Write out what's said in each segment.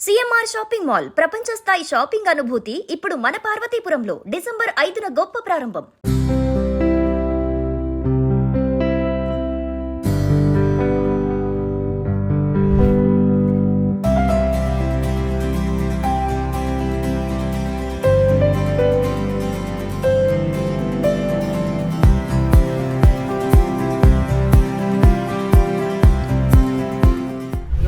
CMR shopping mall ప్రపంచ స్థాయి shopping అనుభూతి ఇప్పుడు మన పార్వతీపురంలో డిసెంబర్ 5న గొప్ప ప్రారంభం.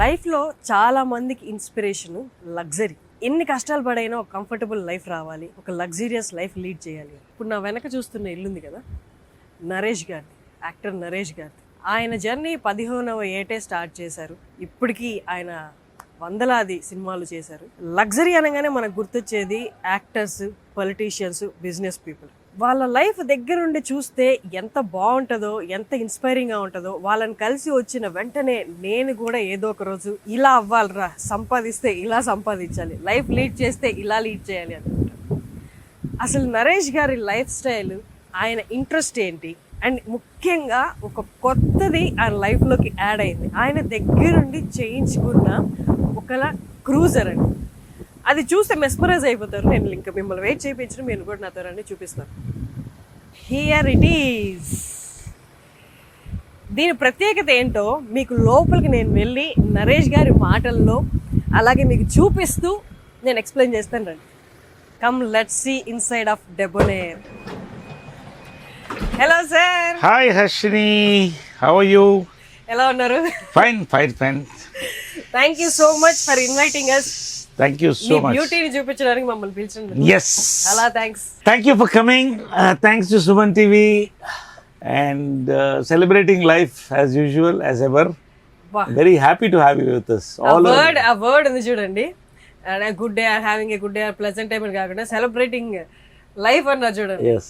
లైఫ్లో చాలా మందికి ఇన్స్పిరేషను లగ్జరీ. ఎన్ని కష్టాలు పడైనా ఒక కంఫర్టబుల్ లైఫ్ రావాలి, ఒక లగ్జీరియస్ లైఫ్ లీడ్ చేయాలి. ఇప్పుడు నా వెనక చూస్తున్న ఇల్లుంది కదా, నరేష్ గారిది, యాక్టర్ నరేష్ గారిది. ఆయన జర్నీ 15వ ఏటే స్టార్ట్ చేశారు. ఇప్పటికీ ఆయన వందలాది సినిమాలు చేశారు. లగ్జరీ అనగానే మనకు గుర్తొచ్చేది యాక్టర్స్, పొలిటీషియన్స్, బిజినెస్ పీపుల్. వాళ్ళ లైఫ్ దగ్గరుండి చూస్తే ఎంత బాగుంటుందో, ఎంత ఇన్స్పైరింగ్గా ఉంటుందో. వాళ్ళని కలిసి వచ్చిన వెంటనే నేను కూడా ఏదో ఒక రోజు ఇలా అవ్వాలిరా, సంపాదిస్తే ఇలా సంపాదించాలి, లైఫ్ లీడ్ చేస్తే ఇలా లీడ్ చేయాలి అనుకుంటాను. అసలు నరేష్ గారి లైఫ్ స్టైల్, ఆయన ఇంట్రెస్ట్ ఏంటి, అండ్ ముఖ్యంగా ఒక కొత్తది ఆయన లైఫ్లోకి యాడ్ అయింది. ఆయన దగ్గరుండి చేయించుకున్న ఒకలా క్రూజర్ అండి. అది చూస్తే మెస్మరైజ్ అయిపోతారు. నేను ఇంకా మిమ్మల్ని వెయిట్ చేయించిన మీరు కూడా నాతో రండి, చూపిస్తాను. Here it is. దీని ప్రత్యేకత ఏంటో మీకు లోపలికి నేను వెళ్ళి నరేష్ గారి మాటల్లో అలాగే మీకు చూపిస్తూ నేను ఎక్స్ప్లెయిన్ చేస్తాను. రండి, come let's see inside of Debonair. Hello sir. Hi Harshini, how are you? ఎలా ఉన్నారు? Fine fine fine. Thank you so much for inviting us. Thank you so much. బ్యూటీని చూపించడానికి మమ్మల్ని పిలిచింది. Yes. చాలా thanks. Thank you for coming. Thanks to SumanTV and celebrating life as usual, as ever. Wow. Very happy to have you with us. A word ఉంది చూడండి. And a good day, having a good day, pleasant time అని కాకుండా celebrating life అన్నారు చూడండి. Yes.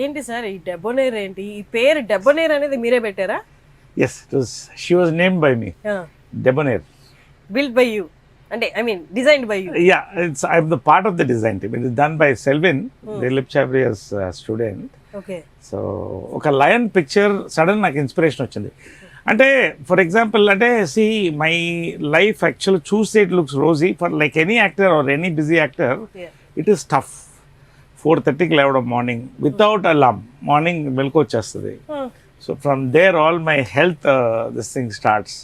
ఏంటి sir ఈ డెబోనేర్ ఏంటి? ఈ పేరు డెబోనేర్ అనేది మీరే పెట్టారా? Yes, she was named by me. Debonair. Built by you. అంటే I mean designed by you. Yeah, I'm the part of the design team. It is done by Selvin, Dilip Chavriy's student. Okay. So ఒక lion picture sudden నాకు inspiration వచ్చింది. అంటే for example, అంటే see my life actual చూస్తే it looks rosy for like any actor or any busy actor. It is tough. 4:30కి లేవడం morning without alarm, morning మెలకు వచ్చేస్తుంది. So from there all my health this thing starts.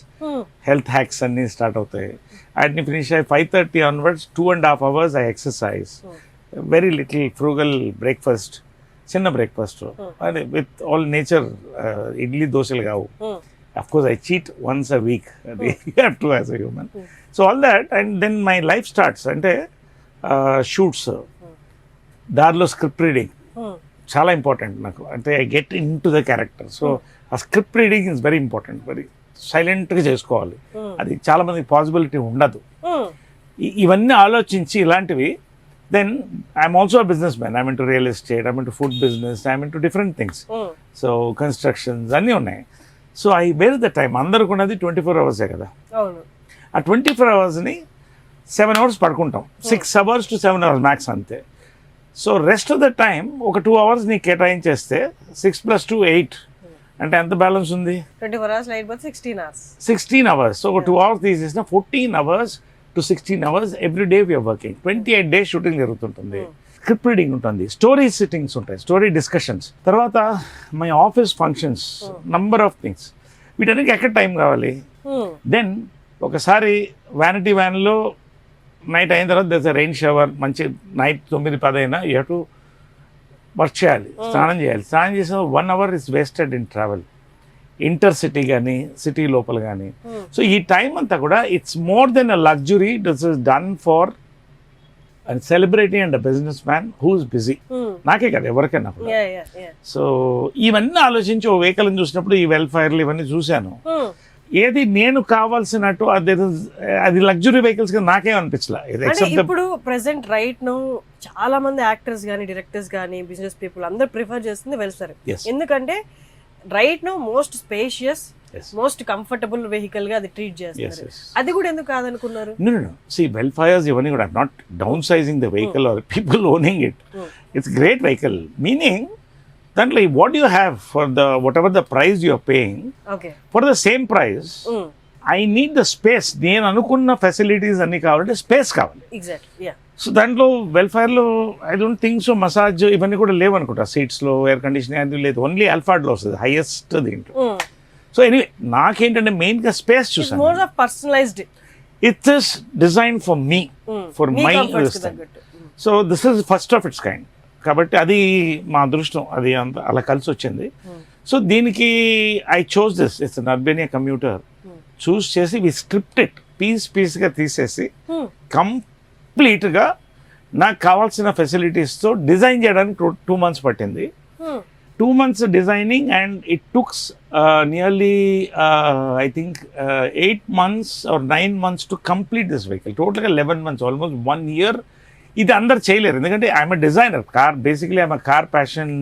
Health hacks అన్నీ start అవుతాయి. And finish at 5:30 onwards, 2.5 hours I exercise. Very little frugal breakfast, chinna breakfast, and with all nature, idli dosal gavu. Of course I cheat once a week. You have to as a human. So all that, and then my life starts. Ante shoots, darlo script reading, chala important naku. Ante I get into the character. So a script reading is very important. Very సైలెంట్గా చేసుకోవాలి. అది చాలా మందికి possibility ఉండదు. ఇవన్నీ ఆలోచించి ఇలాంటివి. Then I'm also businessman. I'm into real estate, I'm into food business, I'm into different things. So constructions అన్నీ ఉన్నాయి. So I wear the time. అందరికి ఉన్నది 24 hours కదా. ఆ 24 hours-ని 7 hours పడుకుంటాం. 6 hours to 7 hours మ్యాక్స్ అంతే. So rest of the time ఒక 2 hours ని కేటాయించేస్తే 6 + 2 8. అంటే ఎంత బ్యాలెన్స్ ఉంది? 24 hours light but 16 hours. 16 hours. So ఒక 2 hours తీసేసిన 14 hours to 16 hours every day we are working. 28 days shooting జరుగుతుంటుంది. స్క్రిప్ట్ రీడింగ్ ఉంటుంది, స్టోరీ సిట్టింగ్స్ ఉంటాయి, స్టోరీ డిస్కషన్స్, తర్వాత my office functions, number of things. వీటన్నిటికి ఎక్కడ టైం కావాలి? దెన్ ఒకసారి వ్యానిటీ వ్యాన్లో నైట్ అయిన తర్వాత దెర్ రెయిన్ షవర్, మంచి నైట్ 9-10 అయినా యూ హ్యావ్ టు వర్క్ చేయాలి, స్నానం చేయాలి. స్నానం చేసిన 1 hour is wasted in travel, inter city కానీ సిటీ లోపల కానీ. సో ఈ టైం అంతా కూడా it's more than a luxury. This is done for and celebrity and a business man who is busy. నాకే కదా, ఎవరికైనా కూడా. సో ఇవన్నీ ఆలోచించి ఓ వెహికల్ చూసినప్పుడు ఈ వెల్ఫైర్లు ఇవన్నీ చూశాను. ఏది నేను కావాల్సినట్టు అది లగ్జరీ వెహికల్స్ గా నాకేం అనిపించలేదు. ఇప్పుడు ప్రెసెంట్ రైట్ నో చాలా మంది యాక్టర్స్ కానీ డైరెక్టర్స్ కానీ బిజినెస్ పీపుల్ అందరు ప్రిఫర్ చేస్తుంది వెల్ఫేర్. ఎందుకంటే right no most spacious, most comfortable vehicle గా అది ట్రీట్ చేస్తారు. అది కూడా ఎందుకు కాదనుకున్నారు? See, వెల్ఫైర్స్ ఇవన్నీ కూడా not down sizing the vehicle or people owning it. It's great vehicle. Meaning దాంట్లో what you have for the whatever the price you are paying, for the same price I need the space. నేను అనుకున్న facilities అన్నీ కావాలంటే space కావాలి. Exactly yeah. So దాంట్లో వెల్ఫేర్లో I don't think so massage ఇవన్నీ కూడా లేవనుకుంటా. సీట్స్లో ఎయిర్ కండిషనింగ్ అది లేదు, ఓన్లీ అల్ఫార్డ్లో వస్తుంది హైయెస్ట్ దీంట్లో. సో ఎనీవే నాకేంటంటే మెయిన్గా స్పేస్ చూసాను. More of personalized. It is design for me, for my use. So this is first of its kind. కాబట్టి అది మా అదృష్టం, అది అంత అలా కలిసి వచ్చింది. సో దీనికి I chose this, it's an Urbania commuter. Choose చేసి వి స్క్రిప్ట్ ఇట్ పీస్గా తీసేసి కంప్లీట్గా నాకు కావాల్సిన ఫెసిలిటీస్తో డిజైన్ చేయడానికి 2 months పట్టింది. 2 months designing and it took nearly I think 8 months or 9 months to complete this vehicle. టోటల్గా 11 months, ఆల్మోస్ట్ 1 year. ఇది అందరు చేయలేరు, ఎందుకంటే I'm a designer. Car basically I'm car passion,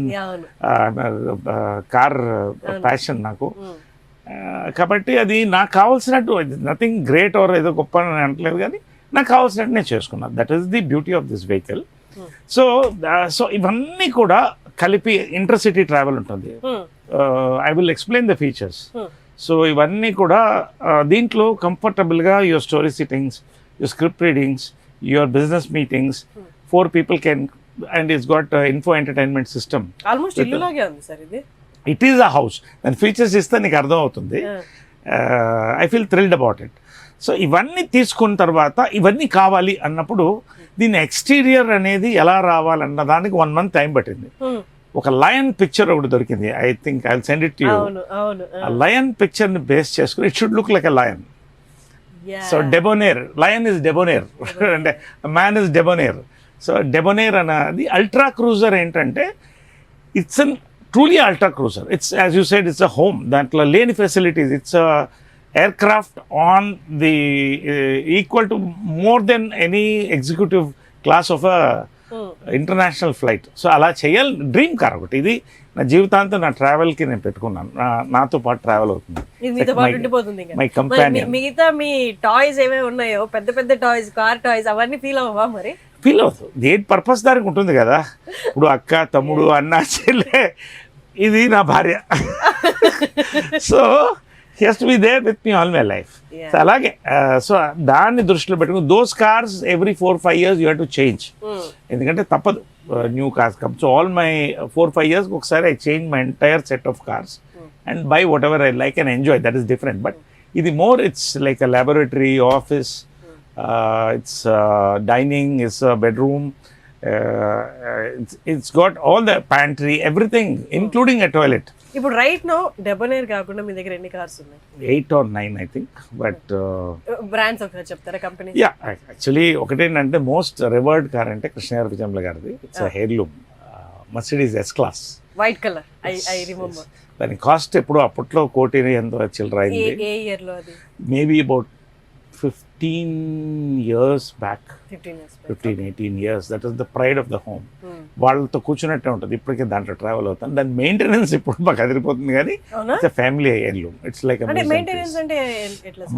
car passion నాకు. కాబట్టి అది నాకు కావాల్సినట్టు, నథింగ్ గ్రేట్ ఆర్ ఏదో గొప్ప అని అంటలేదు, కానీ నాకు కావాల్సినట్టు నేను చేసుకున్నాను. That is the beauty of this vehicle. So ఇవన్నీ కూడా కలిపి ఇంటర్సిటీ ట్రావెల్ ఉంటుంది. I will explain the features. So ఇవన్నీ కూడా దీంట్లో కంఫర్టబుల్గా your story sittings, your script readings, your business meetings, 4 people can, and it's got info entertainment system. Almost ఇల్లులాగే ఉంది సార్ ఇది. It is a house. దాని features ఇస్తే నీకు అర్థం అవుతుంది. I feel thrilled about it. So ఇవన్నీ తీసుకున్న తర్వాత ఇవన్నీ కావాలి అన్నప్పుడు దీని ఎక్స్టీరియర్ అనేది ఎలా రావాలన్న దానికి 1 month టైం పట్టింది. ఒక లయన్ పిక్చర్ ఒకటి దొరికింది. I think I will send it to you. ఆ లయన్ పిక్చర్ని బేస్ చేసుకుని it should look like a lion. So Debonair, lion is Debonair అంటే man is Debonair. So Debonair అనేది అల్ట్రా క్రూజర్ ఏంటంటే it's an truly ultra cruiser. It's as you said, it's a home. దాంట్లో లేని facilities. It's aircraft on the equal to more than any executive class of a international flight. So అలా చేయాలి. Dream car ఒకటి ఇది. నా జీవితాంతం నా ట్రావెల్కి నేను పెట్టుకున్నాను. నాతో పాటు ట్రావెల్ అవుతుంది. My companion. మిగతా మీ టాయ్స్ ఏమేమి ఉన్నాయో, పెద్ద పెద్ద టాయ్స్, కార్ టాయ్స్, అవన్నీ ఫీల్ అవ్వవా మరి? ఫీల్ అవుతుంది. దేని పర్పస్ దానికి ఉంటుంది కదా. ఇప్పుడు అక్క, తమ్ముడు, అన్న, చెల్లె, ఇది నా భార్య. So he has to be there with me all my life. So అలాగే సో దాన్ని దృష్టిలో పెట్టుకుని those cars every 4-5 years you have to change. ఎందుకంటే తప్పదు, new cars come. So all my 4-5 years ఒకసారి I change my entire set of cars and buy whatever I like and enjoy. That is different. But ఇది more, it's like a laboratory, office, it's dining, it's a bedroom, it's got all the pantry, everything, including a toilet. ఇప్పుడు right no డెబోనేర్ కాకుండా మీ దగ్గర ఎన్ని cars ఉన్నాయి? 8 or 9 I think. But brands ఒకసారి చెప్తారా, company? Yeah, actually ఒకటేంటంటే most రివర్డ్ car అంటే కృష్ణగారి విజయంల గారిది. It's heirloom Mercedes S-Class, white colour. I remember. దాని కాస్ట్ ఎప్పుడు అప్పట్లో 1 కోటి ఎంతో చిల్లర అయింది. ఏ ఇయర్ లో అది? Maybe about 15 years back. 15-18 years. That is the pride of the home. వాళ్ళతో కూర్చున్నట్టే ఉంటుంది. ఇప్పటికే దాంట్లో ట్రావెల్ అవుతాను. దాని మెయింటెనెన్స్ ఇప్పుడు మాకు అదిరిపోతుంది, కానీ it's family heirloom. It's like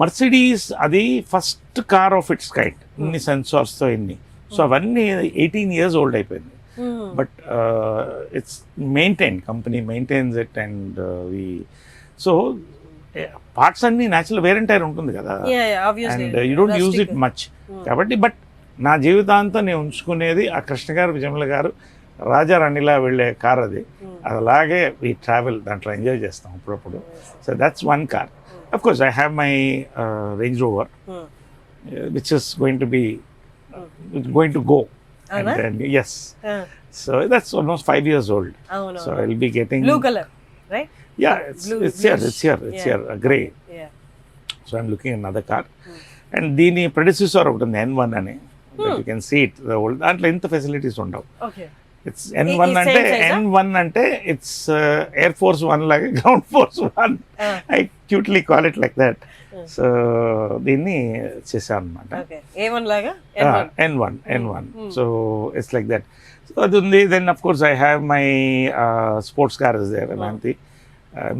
Mercedes. అది first car of its kind. ఇన్ని సెన్సార్స్తో ఇన్ని. సో అవన్నీ 18 years old అయిపోయింది. But it's maintain, company maintains it. And so parts అన్ని న్యాచురల్ వేర్ అండ్ టైర్ ఉంటుంది కదా, and you don't use it much. కాబట్టి బట్ నా జీవితాంతం నేను ఉంచుకునేది ఆ కృష్ణ గారు, విజయమల గారు, రాజా రాణిలా వెళ్ళే కార్ అది. అలాగే ఈ ట్రావెల్ దాంట్లో ఎంజాయ్ చేస్తాం అప్పుడప్పుడు. So that's one car. Of course I have my range rover which is going to go. Yes. So that's almost 5 years old. So I'll be getting blue color, right? Yeah, it's here, grey. Yeah. So I'm looking at another car. And దీని predecessor ఒకటి ఉంది, N1 అని. You can see it, the old. దాంట్లో ఇంత facilities ఉండవు. Okay. It's N1 అంటే N1 అంటే it's Air Force 1 లాగా, Ground Force 1. I cutely call it like that. So దీన్ని చేశాను అనమాట. A1 లాగా N1. So it's like that. So అది ఉంది. Then of course I have my sports car is there. అలాంటి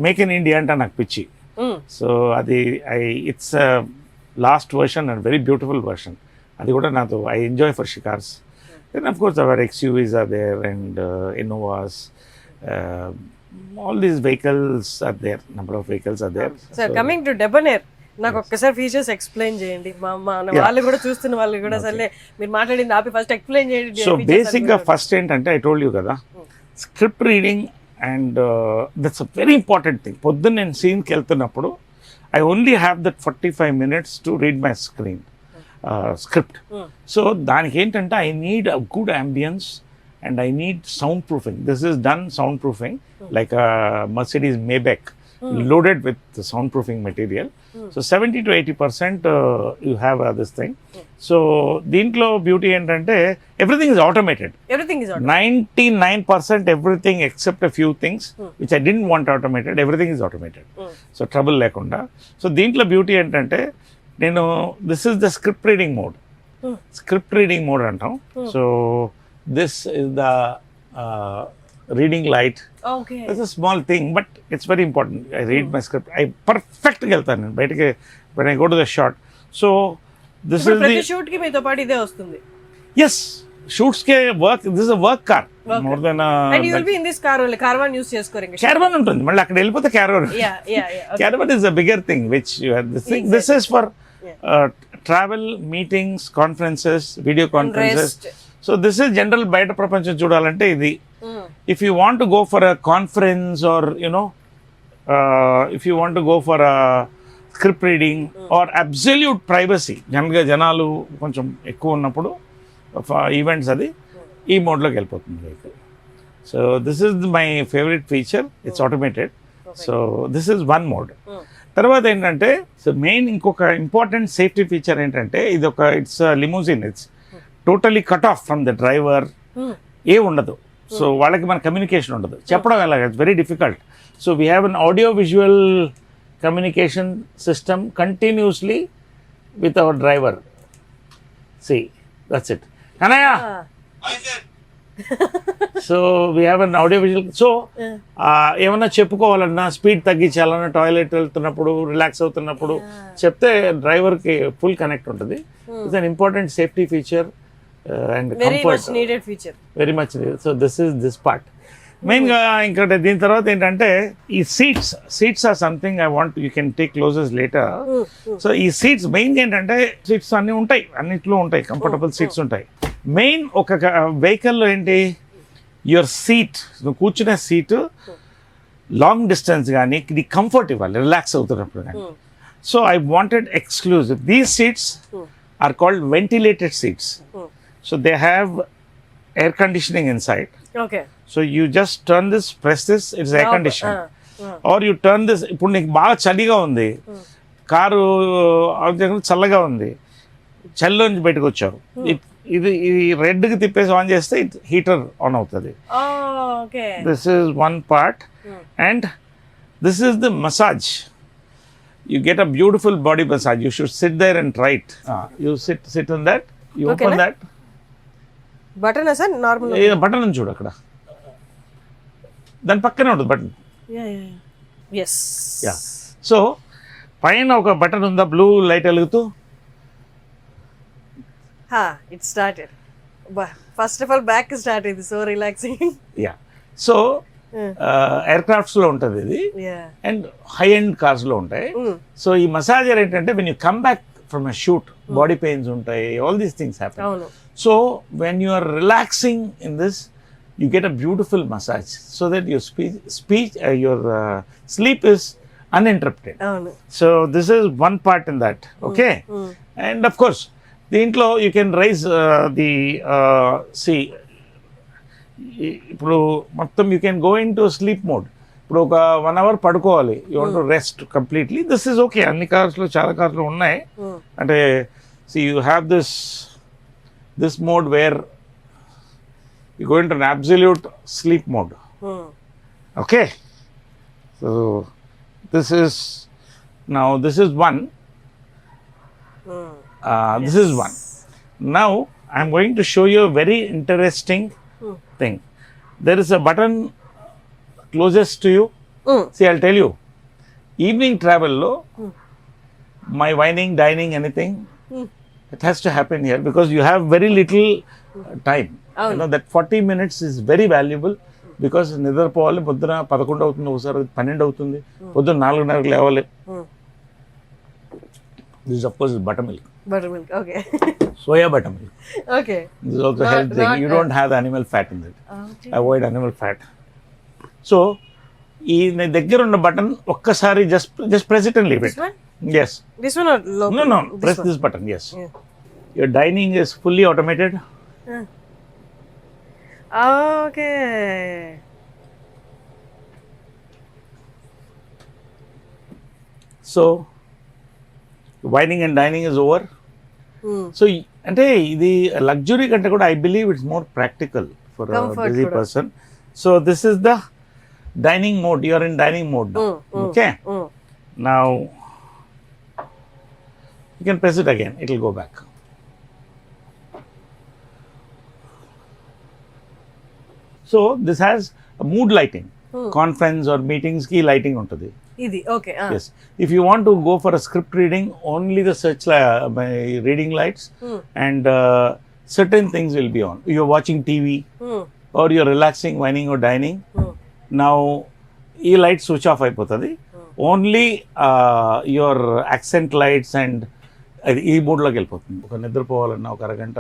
మేక్ ఇన్ ఇండియా అంటే నాకు పిచ్చి. సో అది it's last version and very beautiful version. అది కూడా నాకు ఐ ఎంజాయ్ ఫర్ షికార్స్. Then of course our XUVs are there and Innovas. All these vehicles are there. Number of vehicles are there. So coming to Debonair, నాకు ఒక్కసారి features explain చేయండి, మా వాళ్ళు కూడా చూస్తున్న వాళ్ళు కూడా సర్లే మీరు మాట్లాడింది ఆపి ఫస్ట్ ఎక్స్ప్లెయిన్ చేయండి. సో బేసిక్గా ఫస్ట్ ఏంటంటే ఐ టోల్డ్ యూ కదా, script reading and that's a very important thing. పొద్దున్న నేను సీన్కి వెళ్తున్నప్పుడు I only have that 45 minutes to read my script. So దానికి ఏంటంటే I need a good ambience and I need soundproofing. This is done soundproofing like a Mercedes Maybach loaded with the soundproofing material. So 70 to 80% you have this thing. So deentlo beauty entante everything is automated. Everything is automated. 99% everything except a few things which I didn't want automated, everything is automated. So trouble lekunda. So deentlo beauty entante nenu this is the script reading mode. Script reading mode antam. So this is the reading light. Okay. It's a small thing, but it's very important. I read my script. I perfect geltanu bayatiki when I go to the shot. So this is ప్రతి shoot కి మీతో పాటు ఇదే వస్తుంది. Yes, shoots ke work. This is a work car more than a. And you will be in this car only. Caravan use చేసుకోరు ఇంకా. Caravan ఉంటుంది మళ్ళీ అక్కడ వెళ్ళిపోతే Caravan. Yeah. Okay. Caravan is a bigger thing which you have this thing. This is for travel, meetings, conferences, video conferences. So this is general బయట ప్రపంచం చూడాలంటే ఇది. If you want to go for a conference or you know if you want to go for a script reading or absolute privacy, జనరల్గా జనాలు కొంచెం ఎక్కువ ఉన్నప్పుడు events అది ఈ మోడ్లోకి వెళ్ళిపోతుంది vehicle. So this is my favourite feature, it's automated. So this is one mode. తర్వాత ఏంటంటే సో మెయిన్ ఇంకొక ఇంపార్టెంట్ సేఫ్టీ ఫీచర్ ఏంటంటే ఇది ఒక it's limousine, it's totally cut off from the driver. ఏ ఉండదు. సో వాళ్ళకి మన కమ్యూనికేషన్ ఉండదు. చెప్పడం ఎలాగ it's very difficult. So we have an audio visual communication system continuously with our driver. See that's it అనయ్య. So we have an audio visual. So ఏమన్నా చెప్పుకోవాలన్నా, speed తగ్గించాలన్నా, toilet వెళ్తున్నప్పుడు, రిలాక్స్ అవుతున్నప్పుడు చెప్తే డ్రైవర్కి ఫుల్ కనెక్ట్ ఉంటుంది. It's an important safety feature and very comfort. much needed feature. Very much needed. So this is this part. మెయిన్గా ఇంకోటి దీని తర్వాత ఏంటంటే ఈ seats or something I want you can take closes later. So ఈ seats మెయిన్గా ఏంటంటే seats అన్నీ ఉంటాయి, అన్నిట్లో ఉంటాయి, కంఫర్టబుల్ సీట్స్ ఉంటాయి. మెయిన్ ఒక వెహికల్లో ఏంటి యువర్ సీట్, నువ్వు కూర్చునే సీటు లాంగ్ డిస్టెన్స్ కానీ ఇది కంఫర్ట్ ఇవ్వాలి రిలాక్స్ అవుతున్నప్పుడు కానీ. So I wanted exclusive. These seats are called ventilated seats. So they have air conditioning inside. Okay. So you just turn this, press this, it's air conditioned. Or you turn this, ఇప్పుడు నీకు బాగా చలిగా ఉంది, car చల్లగా ఉంది, చలిలో నుంచి బయటకు వచ్చావు, ఇది రెడ్కి తిప్పేసి ఆన్ చేస్తే హీటర్ ఆన్ అవుతుంది. This is one part. And this is the massage. You get a beautiful body massage. You should sit there and try it. You sit on that. You open that. Button sir normal button అని చూడు అక్కడ, దాని పక్కనే ఉంటుంది button. So పైన ఒక button ఉందా, blue light వెలుగుతూ. It started. First of all back start అయింది. So relaxing. So aircrafts లో ఉంటుంది ఇది, అండ్ హై ఎండ్ కార్స్ లో ఉంటాయి. సో ఈ మసాజర్ ఏంటంటే when you come back from a shoot, body pains ఉంటాయి, all these things happen. So when you are relaxing in this, you get a beautiful massage so that your sleep is uninterrupted. So this is one part in that. Okay. And of course దీంట్లో you can raise the see ఇప్పుడు మొత్తం you can go into sleep mode. ఇప్పుడు ఒక 1 hour పడుకోవాలి, you want to rest completely. This is okay. అన్ని కార్స్లో, చాలా కార్స్లో ఉన్నాయి. అంటే see you have this mode where you go into an absolute sleep mode. Okay. So this is one. This is one. Now I am going to show you a very interesting thing. There is a button closest to you. See, I'll tell you. Evening travel lo, my wining, dining, anything, it has to happen here because you have very little time. You know that 40 minutes is very valuable because నిద్రపోవాలి. పొద్దున 11 అవుతుంది, ఒకసారి 12 అవుతుంది, పొద్దున 4:30కి లేవాలి. This of course is buttermilk. Buttermilk. Okay. Soya buttermilk. Okay. This is also Not- health thing. not, You don't have the animal fat in it. Okay. Avoid animal fat. So, ఈ దగ్గర ఉన్న బటన్ ఒక్కసారి just press it and leave This it. one? Yes. This one or local? No. This Press one. this button. Yes. Yeah. Your dining is fully automated. Okay. So, wining and dining is over. So, అంటే ఇది luxury కంటే కూడా I believe it's more practical for a Comfort busy కూడా. person. So, this is the dining mode. You are in dining mode now. Okay. Now, you can press it again. It will go back. So, this has a mood lighting. Conference or meetings ki lighting untadi. ఇది okay Yes. If you want to go for a script reading, only the reading lights and certain things will be on. You're watching TV or you're relaxing, whining or dining. Now, ఈ light switch off అయిపోతుంది. Only your accent lights and ఈ మోడ్లోకి వెళ్ళిపోతుంది. ఒక నిద్రపోవాలన్నా, ఒక అరగంట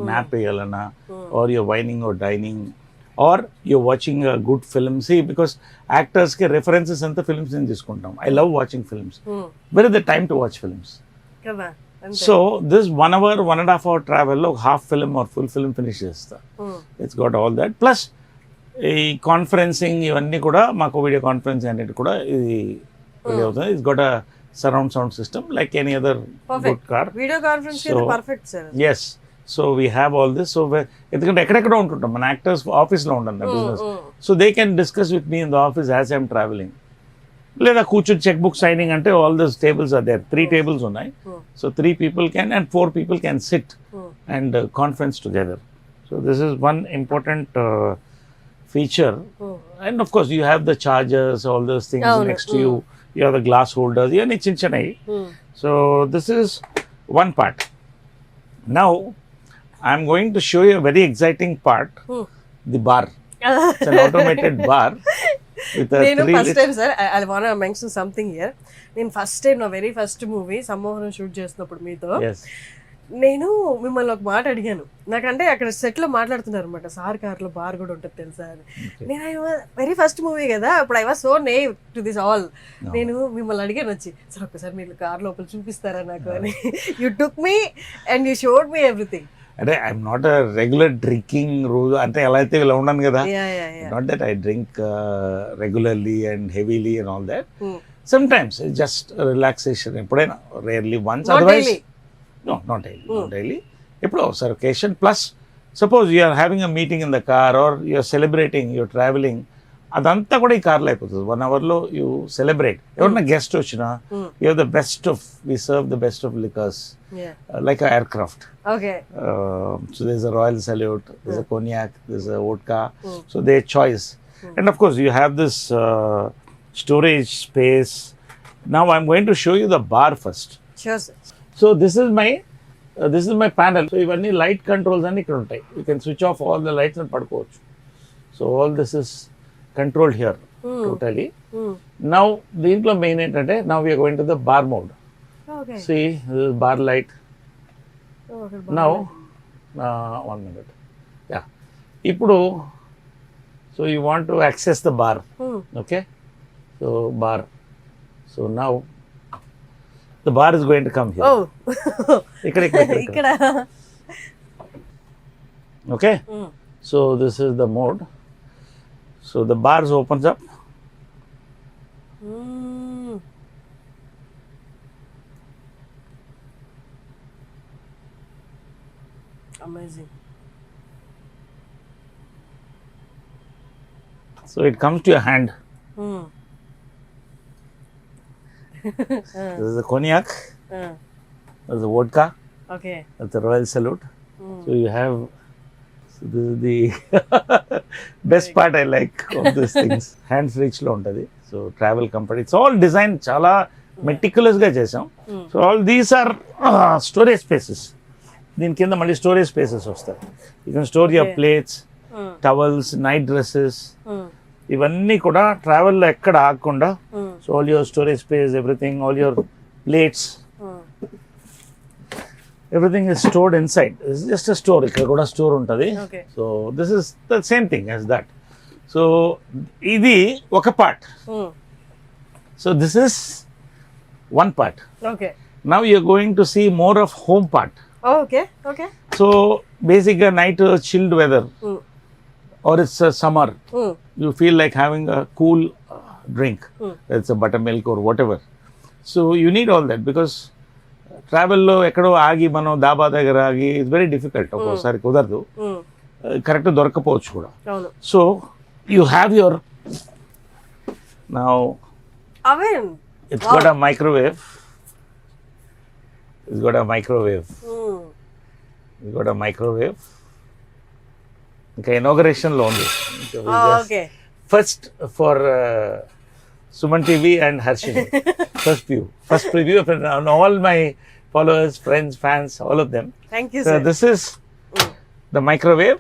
nap వేయాలన్నా, or you're whining or dining, or you're watching a good film. See, because actors ke references anta films in తీసుకుంటాం. I love watching films. Where is the time to watch films? కదా అంతే. So this 1 hour, 1.5 hour travel lo half film or full film finish chesta. It's got all that. Plus ఈ conferencing ఇవన్నీ కూడా మాకు video conference అనేది కూడా ఇది అవుతుంది. It's got a surround sound system like any other good car. Video conference perfect sir. Yes. So we have all this. So ఎందుకంటే ఎక్కడెక్కడ ఉంటుంటాం మన యాక్టర్స్ ఆఫీస్లో ఉంటుంది business. So they can discuss with me in the office as I'm travelling. లేదా కూర్చొని check book signing అంటే all this tables are there. 3 tables ఉన్నాయి. So 3 people can and 4 people can sit and conference together. So this is one important feature. And of course you have the chargers, all those things next to you. You have the glass holders. ఇవన్నీ చిన్న చిన్నవి. So this is one part. Now I'm going to show you a very exciting part. The bar. It's an automated bar with a నేను 3 first time sir I want to mention something here. నేను first time నా very first movie సమ్మోహనం shoot చేసినప్పుడు మీతో Yes. నేను మిమ్మల్ని ఒక మాట అడిగాను. నాకంటే అక్కడ సెట్లో మాట్లాడుతున్నారు అనమాట, సార్ కార్లో బార్ కూడా ఉంటుంది తెలుసా అని. నేను వెరీ ఫస్ట్ మూవీ కదా, అప్పుడు I was so నేవ్ to this all. నేను మిమ్మల్ని అడిగాను వచ్చి, సార్ ఒక్కసారి మీరు కార్ లోపల చూపిస్తారా నాకు అని. You took me and you showed me everything. అంటే I'm not a regular drinking రోజు అంటే ఎలా అయితే ఇలా ఉన్నాను కదా. Not that I drink regularly and heavily and all that. Sometimes just relaxation ఎప్పుడైనా, rarely once. Otherwise no, not daily. Not daily. ఎప్పుడో ఒకసారి occasion. Plus suppose you are having a meeting in the car or you are celebrating, you are traveling, అదంతా కూడా ఈ కార్లో అయిపోతుంది. 1 hourలో you celebrate. ఎవరన్నా గెస్ట్ వచ్చినా you have the best of, we serve the best of liquors like a aircraft. Okay. So there's a Royal Salute, there's a cognac, there's a vodka. So their choice. And of course you have this storage space. Now I'm going to show you the bar first. Sure sir. So this is my panel. So ఇవన్నీ light controls అన్ని ఇక్కడ ఉంటాయి. You can switch off all the lights and పడుకోవచ్చు. So all this is controlled here totally. Now దీంట్లో main ఏంటంటే now we are going to the bar mode. Okay. See this is bar light. Okay. Now 1 minute. Yeah. ఇప్పుడు so you want to access the bar. Okay. So bar. So now the bar is going to come here. Oh. ఇక్కడ. Okay. So this is the mode. So the bars opens up. Amazing. So it comes to your hand. This is the cognac. This is the vodka. Okay. That's the Royal Salute. So you have. So this is the best part I like of these things. Hands reach lo untadi. So travel comfort. It's all designed chala meticulous ga chesam. So all these are storage spaces. దీని కింద మళ్ళీ storage spaces వస్తాయి. You can store your plates, towels, night dresses, ఇవన్నీ కూడా ట్రావెల్లో ఎక్కడ ఆగకుండా. So all your storage space, everything, all your plates, everything is stored inside. It's just a store. Ikkada kuda store untadi. Okay. So this is the same thing as that. So idi oka part. So this is one part. Okay Now you're going to see more of home part. Okay okay So basically night chilled weather or it's summer. You feel like having a cool drink. It's a buttermilk or whatever. So you need all that because ట్రావెల్లో ఎక్కడో ఆగి మనం దాబా దగ్గర ఆగి it's very difficult. ఒక్కోసారి కుదరదు, correct దొరకపోవచ్చు కూడా. అవును. So you have your now oven. It's got a microwave. It's got a microwave. It's got a microwave. ఇంకా inauguration లో ఉంది. Okay. First for SumanTV and Harshini. First preview of all my followers, friends, fans, all of them. Thank you So sir. this is the microwave,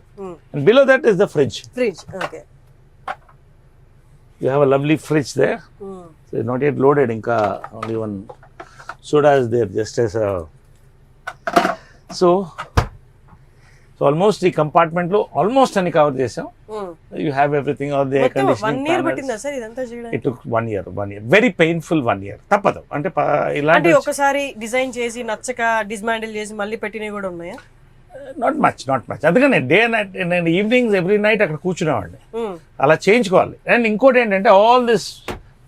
and below that is the fridge. Fridge. Okay. You have a lovely fridge there. So it's not yet loaded. Inka only one soda is there, just as a. So almost ఈ compartment లో almost అన్ని cover చేసాం. You have everything, all the air మొత్తం conditioning 1 year panels. పట్టిందా sir ఇదంతా చేయడానికి? It took 1 year. Very painful 1 year. తప్పదు అంటే అంటే ఇలాంటి ఒకసారి డిజైన్ చేసి నచ్చక డిస్మాండిల్ చేసి మళ్ళీ పెట్టినవి కూడా ఉన్నాయా? Not much. అందుకనే డే నైట్ నేను ఈవినింగ్స్ ఎవ్రీ నైట్ అక్కడ కూర్చునేవాడిని. అలా చేయించుకోవాలి. అండ్ ఇంకోటి ఏంటంటే ఆల్ దిస్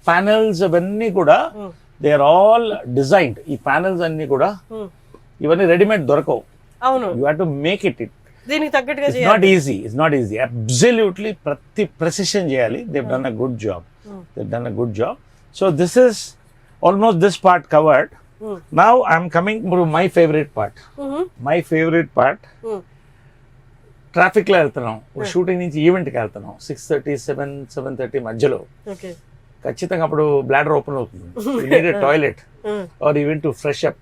ప్యానెల్స్ అవన్నీ కూడా దే ఆర్ ఆల్ డిజైన్డ్. ఈ ప్యానెల్స్ అన్ని కూడా ఇవన్నీ రెడీమేడ్ దొరకవు. అవును. You have to make it. దీనికి తగ్గట్టుగా It's not easy. It's not easy. Absolutely ప్రతి precision చేయాలి. They've done a good job. They've done a good job. So this is almost this part covered. Now I'm coming to my favorite part. My favorite part. Traffic లో వెళ్తున్నాం, shooting నుంచి event కి వెళ్తున్నాం. 6:30, 7:30 మధ్యలో okay. ఖచ్చితంగా అప్పుడు bladder open అవుతుంది. You need a toilet or even to fresh up.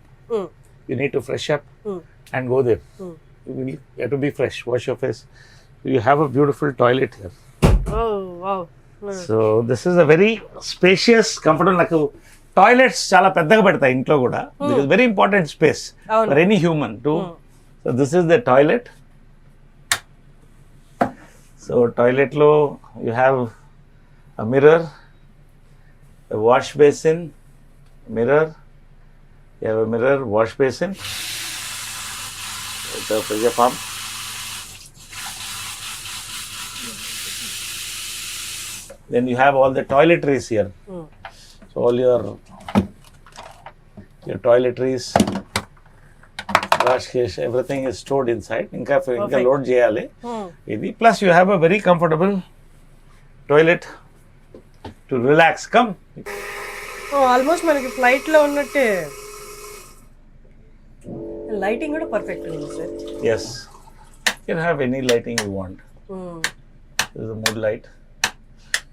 You need to fresh up and go there. You have to be fresh, wash your face. You have a beautiful toilet here. Oh, wow. So this is a very spacious, comfortable. నాకు toilets చాలా పెద్దగా పెడతాయి ఇంట్లో కూడా. This is very important space for any human too. So this is the toilet. So toilet lo you have a mirror, a wash basin, mirror. You have a mirror, wash basin. The pressure pump. Then you have all the toiletries here. So all your toiletries, wash case, everything is stored inside. Inka load cheyali. Idi plus you have a very comfortable toilet to relax. Come. Almost మనకి flight లో ఉన్నట్టే. Lighting కూడా perfect ఉంది sir. Yes. You can have any lighting you want. This is a mood light,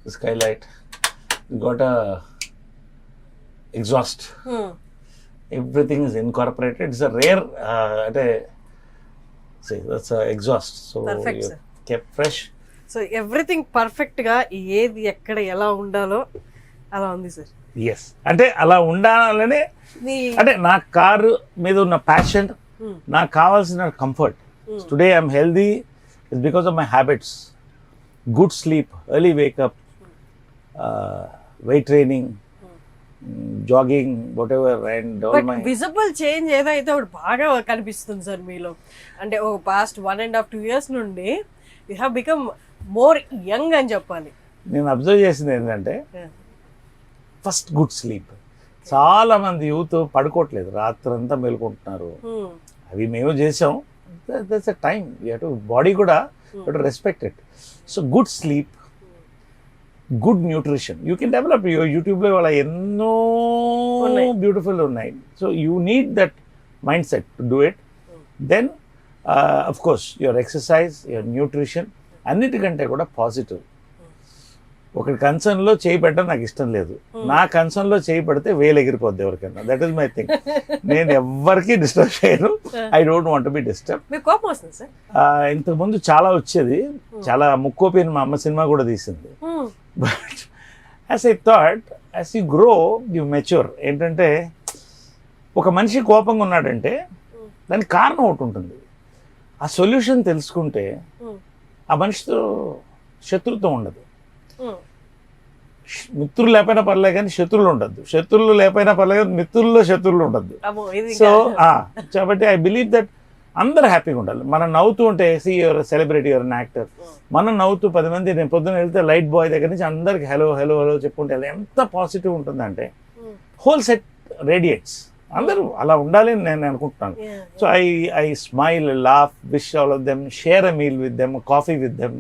the skylight. You got a exhaust. Everything is incorporated. It's a rare, that's a exhaust. So Perfect, you sir. kept fresh. So everything perfect గా ఏది ఎక్కడ ఎలా ఉండాలో అలా ఉంది sir. Yes, అంటే అలా ఉండాలనే. అంటే నా కారు మీద ఉన్న ప్యాషన్, నాకు కావాల్సిన comfort. Today I'm healthy is because of my habits. Good sleep, early wake up, weight training, jogging, what ever. And all my visible change ఏదైతే ఒకటి బాగా కనిపిస్తుంది సార్ మీలో. అంటే ఒక పాస్ట్ 1.5-2 years నుండి you have become more young అని చెప్పాలి. నేను అబ్జర్వ్ చేసింది ఏంటంటే ఫస్ట్ గుడ్ స్లీప్. చాలా మంది యూత్ పడుకోవట్లేదు, రాత్రంతా మేలుకుంటున్నారు. అవి మేము చేసాం. That's a time. You have to body కూడా respect it. So good sleep, good nutrition you can develop. యూట్యూబ్లో వాళ్ళ ఎన్నో బ్యూటిఫుల్ ఉన్నాయి. So you need that mindset to do it. Then of course your exercise, your nutrition, అన్నిటికంటే కూడా positive. ఒకటి కన్సర్న్లో చేయి పెట్టడం నాకు ఇష్టం లేదు. నా కన్సర్న్లో చేయి పెడితే వేలు ఎగిరిపోద్ది ఎవరికైనా. That is my thing. నేను ఎవరికి డిస్టర్బ్ చేయను. I don't want be disturb. కోపం వస్తుంది సార్. ఇంతకుముందు చాలా వచ్చేది. చాలా ముక్కోపిన మా అమ్మ సినిమా కూడా తీసింది. But as I thought as you grow you mature. ఏంటంటే ఒక మనిషి కోపంగా ఉన్నాడంటే దానికి కారణం ఒకటి ఉంటుంది. ఆ సొల్యూషన్ తెలుసుకుంటే ఆ మనిషితో శత్రుత్వం ఉండదు. మిత్రులు లేకపోయినా పర్లేదు కానీ శత్రువులు ఉండద్దు, శత్రువులు లేకపోయినా పర్లేదు కానీ మిత్రుల్లో శత్రువులు ఉండద్దు. సో కాబట్టి ఐ బిలీవ్ దట్ అందరూ హ్యాపీగా ఉండాలి. మనం నవ్వుతూ ఉంటే యువర్ సెలబ్రిటీ, యువర్ యాక్టర్, మనం నవ్వుతూ 10 మంది, నేను పొద్దున్న వెళ్తే లైట్ బాయ్ దగ్గర నుంచి అందరికి హలో హలో హలో చెప్పుకుంటే అది ఎంత పాజిటివ్ ఉంటుందంటే హోల్ సెట్ రేడియేట్స్. అందరూ అలా ఉండాలి అని నేను అనుకుంటున్నాను. So I smile, laugh, wish all of them, share a meal with them, coffee with them.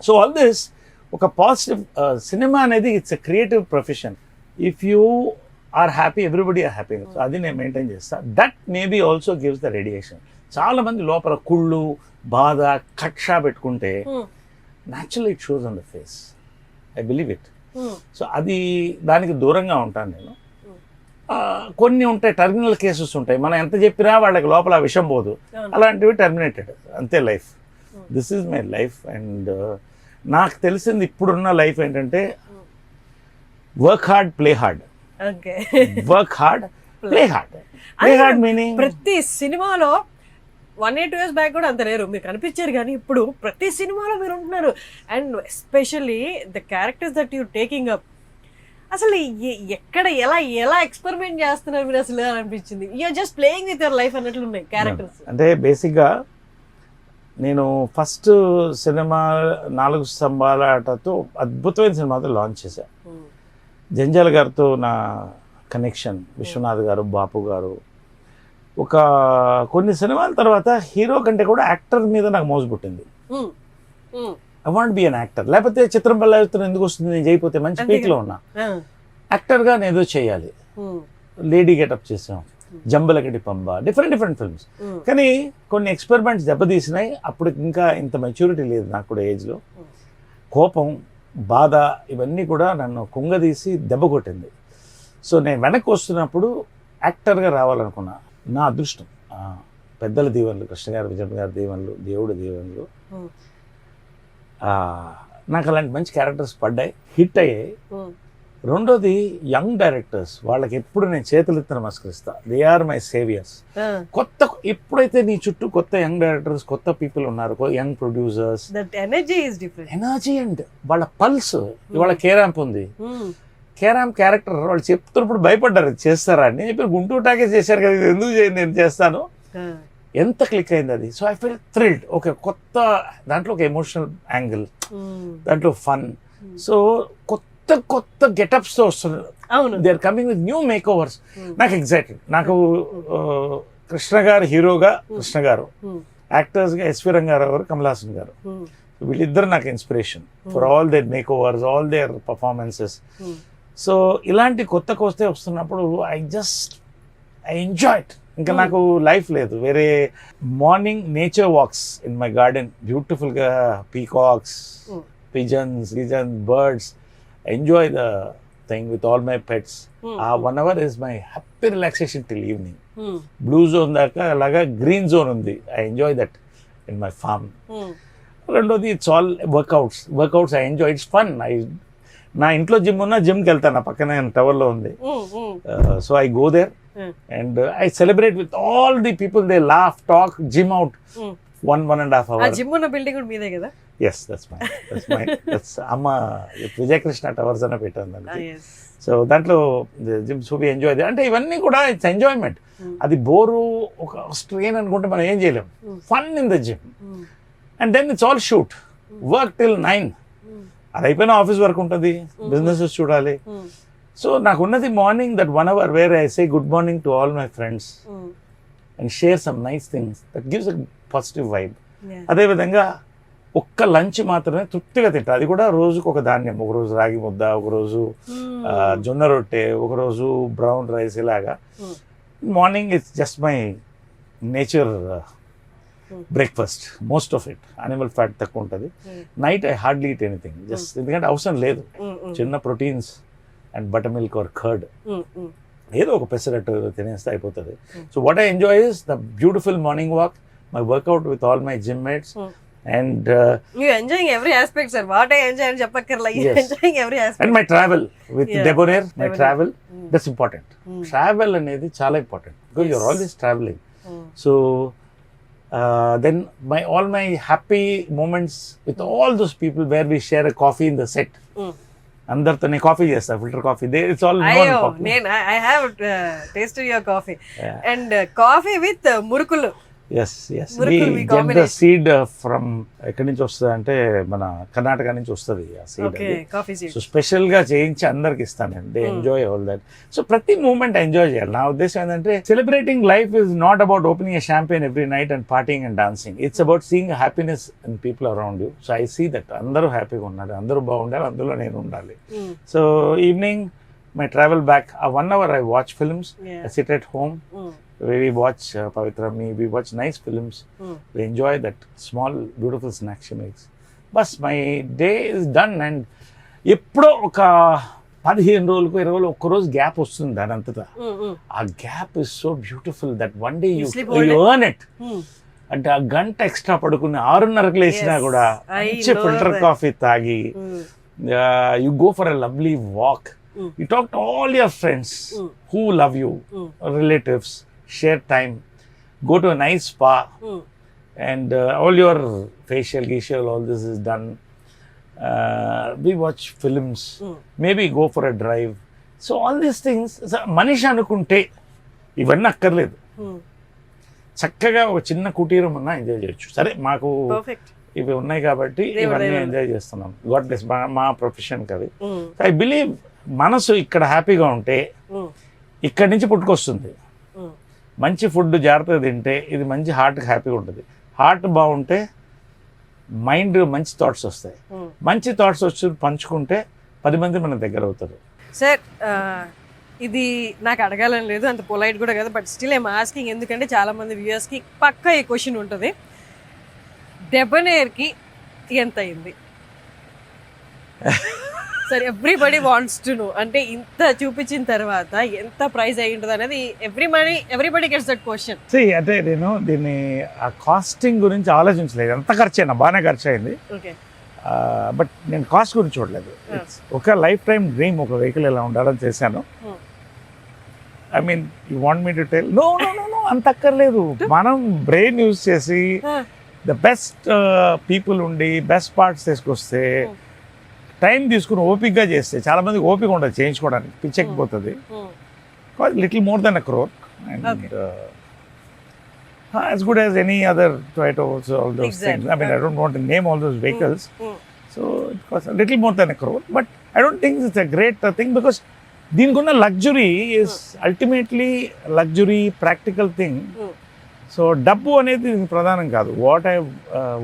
So all this ఒక పాజిటివ్ సినిమా అనేది it's a creative profession. If you are happy, everybody are happy. So అది నేను maintain చేస్తాను. That maybe also gives the radiation. చాలా మంది లోపల కుళ్ళు, బాధ, కక్ష పెట్టుకుంటే natural it shows on the face. I believe it. So అది దానికి దూరంగా ఉంటాను నేను. కొన్ని ఉంటాయి, టర్మినల్ కేసెస్ ఉంటాయి, మనం ఎంత చెప్పినా వాళ్ళకి లోపల ఆ విషయం పోదు, అలాంటివి టర్మినేటెడ్, అంతే life. This is my life. And నాకు తెలిసింది ఇప్పుడున్న లైఫ్ ఏంటంటే work hard, play hard. Work hard, play hard. Play hard meaning ప్రతి సినిమాలో 1 year 2 years బ్యాక్ కూడా అంత లేరు, మీరు కనిపించారు, కానీ ఇప్పుడు ప్రతి సినిమాలో మీరు ఉంటున్నారు. And especially the characters that you taking up, అసలు ఎక్కడ ఎలా ఎక్స్పెరిమెంట్ చేస్తున్నారు మీరు అసలు అనిపించింది. You're just playing with your life అన్నట్లు ఉన్నాయి క్యారెక్టర్స్. అంటే బేసిక్గా నేను ఫస్ట్ సినిమా 4 స్తంభాల ఆటతో అద్భుతమైన సినిమాతో లాంచ్ చేశాను. జంజాల గారితో నా కనెక్షన్, విశ్వనాథ్ గారు, బాపు గారు. కొన్ని సినిమాల తర్వాత హీరో కంటే కూడా యాక్టర్ మీద నాకు మోజు పుట్టింది. I want be an actor. లేకపోతే చిత్రం పల్లెత్తున ఎందుకు వస్తుంది, నేను చేయకపోతే మంచి పీక్లో ఉన్నా, యాక్టర్గా నేను ఏదో చేయాలి. లేడీ గెటప్ చేసాం, జంబలకటి పంబ, డిఫరెంట్ ఫిల్మ్స్. కానీ కొన్ని ఎక్స్పెరిమెంట్స్ దెబ్బతీసినాయి. అప్పుడు ఇంకా ఇంత మెచ్యూరిటీ లేదు నాకు కూడా ఏజ్లో. కోపం, బాధ ఇవన్నీ కూడా నన్ను కుంగదీసి దెబ్బ కొట్టింది. సో నేను వెనక్కి వస్తున్నప్పుడు యాక్టర్గా రావాలనుకున్నా. నా అదృష్టం, పెద్దల దీవెనలు, కృష్ణ గారు, విజయ్ గారి దీవెనలు, దేవుడి దీవెనలు, నాకు అలాంటి మంచి క్యారెక్టర్స్ పడ్డాయి, హిట్ అయ్యాయి. రెండోది యంగ్ డైరెక్టర్స్, వాళ్ళకి ఎప్పుడు నేను చేతులెత్తి నమస్కరిస్తా. They are my saviours. ఎప్పుడైతే నీ చుట్టూ కొత్త యంగ్ డైరెక్టర్స్, కొత్త పీపుల్ ఉన్నారు, యంగ్ ప్రొడ్యూసర్స్, ఎనర్జీ అండ్ వాళ్ళ పల్స్. ఇవాళ కేరాంప్ ఉంది, కేరాంప్ క్యారెక్టర్ వాళ్ళు చెప్తున్నప్పుడు భయపడ్డారు, చేస్తారా అని. నేను చెప్పి గుంటూరు టాకే చేశారు కదా, ఇది ఎందుకు చేయండి, నేను చేస్తాను. ఎంత క్లిక్ అయింది అది. So I feel thrilled. Okay, కొత్త దాంట్లో ఒక ఎమోషనల్ యాంగిల్, దాంట్లో ఫన్. సో కొత్త గెటప్స్ తో వస్తున్నారు. They are coming with new makeovers. నాకు ఎగ్జైటెడ్. నాకు కృష్ణ గారు హీరోగా, కృష్ణ గారు యాక్టర్స్గా ఎస్వి రంగారావు గారు, కమల్ హాసన్ గారు, వీళ్ళిద్దరు నాకు inspiration for all their makeovers, all their performances. So ఇలాంటి కొత్త వస్తున్నప్పుడు ఐ ఎంజాయ్ ఇట్. ఇంకా నాకు లైఫ్ లేదు వేరే. Morning nature walks in my garden, బ్యూటిఫుల్గా peacocks, pigeons, birds. Enjoy the thing with all my pets. ఆ 1 hour is my happy relaxation till evening. Blue zone దాకా అలాగా గ్రీన్ జోన్ ఉంది. I enjoy that in my farm. రెండోది it's all workouts I enjoy. It's fun. నా ఇంట్లో gym ఉన్నా జిమ్కి వెళ్తాను, నా పక్కనే టవర్లో ఉంది. So I go there and I celebrate with all the people. They laugh, talk, gym out 1.5 hours. Gym ఉన్న బిల్డింగ్ కూడా మీదే కదా? Yes, that's mine. That's Amma Vijay Krishna Towers ana పెట్టాను దానికి. సో దాంట్లో జిమ్, సో వి ఎంజాయ్. అంటే ఇవన్నీ కూడా ఇట్స్ ఎంజాయ్మెంట్. అది బోరు, ఒక స్ట్రెయిన్ అనుకుంటే మనం ఏం చేయలేం. Fun in the gym. And then it's all shoot, work till 9. అది అయిపోయిన ఆఫీస్ వర్క్ ఉంటుంది, బిజినెసెస్ చూడాలి. సో నాకున్నది morning that 1 hour where I say good morning to all my friends and share some nice things that gives a positive vibe. అదేవిధంగా ఒక్క లంచ్ మాత్రమే తృప్తిగా తింటా. అది కూడా రోజుకు ఒక ధాన్యం, ఒకరోజు రాగి ముద్ద, ఒకరోజు జొన్న రొట్టె, ఒకరోజు బ్రౌన్ రైస్, ఇలాగా. Morning it's just my nature breakfast, most of it animal fat తక్కువ ఉంటుంది. Night I hardly eat anything, just ఎందుకంటే అవసరం లేదు. చిన్న proteins and butter milk are curd, ఏదో ఒక పెసరట్టు తినేస్తే అయిపోతుంది. So what I enjoy is the beautiful morning walk, my workout with all my gym mates, And You enjoying every aspect, sir. What I enjoy and చెప్పక్కర్లా. You Yes. enjoying every aspect. and my travel with Yeah. Debonair, my Debonair. travel, that's important. Travel అనేది చాలా important because you're always traveling. So then all my happy moments with all those people where we share a coffee in the set. అందరితో నేను coffee చేస్తా, filter coffee. It's all అయ్యో నేను I have tasted your coffee and coffee with మురుకులు. yes Miracle we we get the combination. seed from ఎక్కడి నుంచి వస్తుంది అంటే మన కర్ణాటక నుంచి వస్తుంది ఆ seed. Okay coffee seed. So special గా చేయించి అందరికి ఇస్తాను. They enjoy all that. So ప్రతి మూమెంట్ ఎంజాయ్ చేయాలి. నా ఉద్దేశం ఏంటంటే celebrating life is not about opening a champagne every night and partying and dancing. It's about seeing happiness and people around you. So I see that అందరూ హ్యాపీగా ఉండాలి, అందరూ బాగుండాలి, అందులో నేను ఉండాలి. సో ఈవినింగ్ మై ట్రావెల్ బ్యాక్ ఆ 1 hour I watch films. I sit at home. We watch Pavitrami, we watch nice films. We enjoy that small beautiful snack she makes. Bas my day is done. And ఎప్పుడో ఒక 15 రోజులకు 20 రోజులు ఒక్క రోజు gap వస్తుంది దాని అంతటా. ఆ gap is so beautiful that one day you earn it. అంటే ఆ గంట ఎక్స్ట్రా పడుకుని 6:30కి లేచినా కూడా మంచి ఫిల్టర్ కాఫీ తాగి you go for a lovely walk. You talk to all your friends who love you, relatives, share time, go to a nice spa, and all your facial, all this is done. We watch films, maybe go for a drive. So all these things, manishi anukunte ivanna akkarledu. చక్కగా ఒక చిన్న కుటీరం ఉన్నా enjoy చేయొచ్చు. సరే మాకు ఇవి ఉన్నాయి కాబట్టి ఇవన్నీ ఎంజాయ్ చేస్తున్నాం. గాడ్ బ్లెస్ మా ప్రొఫెషన్ కది. ఐ బిలీవ్ మనసు ఇక్కడ హ్యాపీగా ఉంటే ఇక్కడి నుంచి పుట్టుకొస్తుంది. మంచి ఫుడ్ జాగ్రత్తగా తింటే ఇది మంచి హార్ట్కి హ్యాపీగా ఉంటుంది. హార్ట్ బాగుంటే మైండ్ మంచి థాట్స్ వస్తాయి. మంచి థాట్స్ వచ్చి పంచుకుంటే 10 మంది మన దగ్గర అవుతారు. సార్ ఇది నాకు అడగాలని లేదు, అంత పొలైట్ కూడా కదా, బట్ స్టిల్ ఏం ఆస్కింగ్. ఎందుకంటే చాలామంది వ్యూయర్స్కి పక్కా ఈ క్వశ్చన్ ఉంటుంది. డెబనేర్కి ఎంత అయింది? Sir everybody wants to know. అంటే ఇంత చూపించిన తర్వాత ఎంత ప్రైస్ అయి ఉంటుంది అనేది ఎవ్రీబడి గెట్స్ దట్ క్వశ్చన్. అంటే నేను దీన్ని ఆ కాస్టింగ్ గురించి ఆలోచించలేదు. ఎంత ఖర్చు అయినా బాగానే ఖర్చు అయింది. ఓకే బట్ నేను కాస్ట్ గురించి చూడలేదు. ఒక లైఫ్ టైం డ్రీమ్ ఒక వెహికల్ ఎలా ఉండాలని చేశాను. I mean you want me to tell? No no no no అంత అక్కర్లేదు. మనం బ్రెయిన్ యూజ్ చేసి ద బెస్ట్ పీపుల్ ఉండి బెస్ట్ పార్ట్స్ తీసుకొస్తే, టైం తీసుకుని ఓపిక్గా చేస్తే, చాలా మందికి ఓపిక ఉండదు చేయించుకోవడానికి, పిచ్చెక్కిపోతుంది. Little more than 1 crore and as good as any other Toyota also, all those things. I mean, I don't want to name all those vehicles. So it costs a little more than 1 crore, but I don't think it's a great thing because దీనికున్న luxury is ultimately luxury, practical thing. So డబ్బు అనేది ప్రధానం కాదు. What I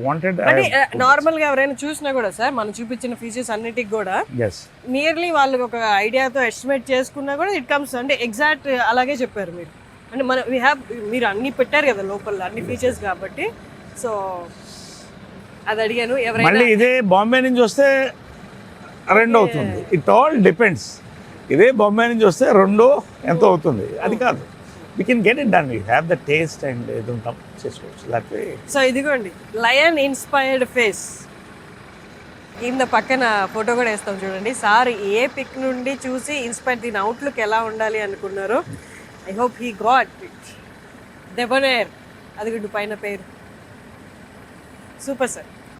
wanted అంటే normal గా ఎవరైనా చూసినా కూడా sir మనం చూపించిన ఫీచర్స్ అన్నిటికి కూడా నియర్లీ వాళ్ళకి ఒక ఐడియాతో ఎస్టిమేట్ చేసుకున్నా కూడా ఇట్ కమ్స్ అంటే ఎగ్జాక్ట్ అలాగే చెప్పారు మీరు. అంటే మన మీరు అన్ని పెట్టారు కదా లోపల అన్ని ఫీచర్స్ కాబట్టి. సో అది అడిగాను. ఎవరైనా మళ్ళీ ఇదే బాంబే నుంచి వస్తే 2 అవుతుంది. It all depends. ఇదే బాంబే నుంచి వస్తే 2 ఎంతో అవుతుంది. అది కాదు, we can get it done. We have the taste and don't come చేసుకోవచ్చు that way. సో ఇదిగోండి లయన్ ఇన్స్పైర్డ్ ఫేస్. కింద పక్కన ఫోటో కూడా వేస్తాం చూడండి. సార్ ఏ పిక్ నుండి చూసి ఇన్స్పైర్, దీని అవుట్లుక్ ఎలా ఉండాలి అనుకున్నారో. I hope he got it. Debonair, అది పైన పేరు. Super sir.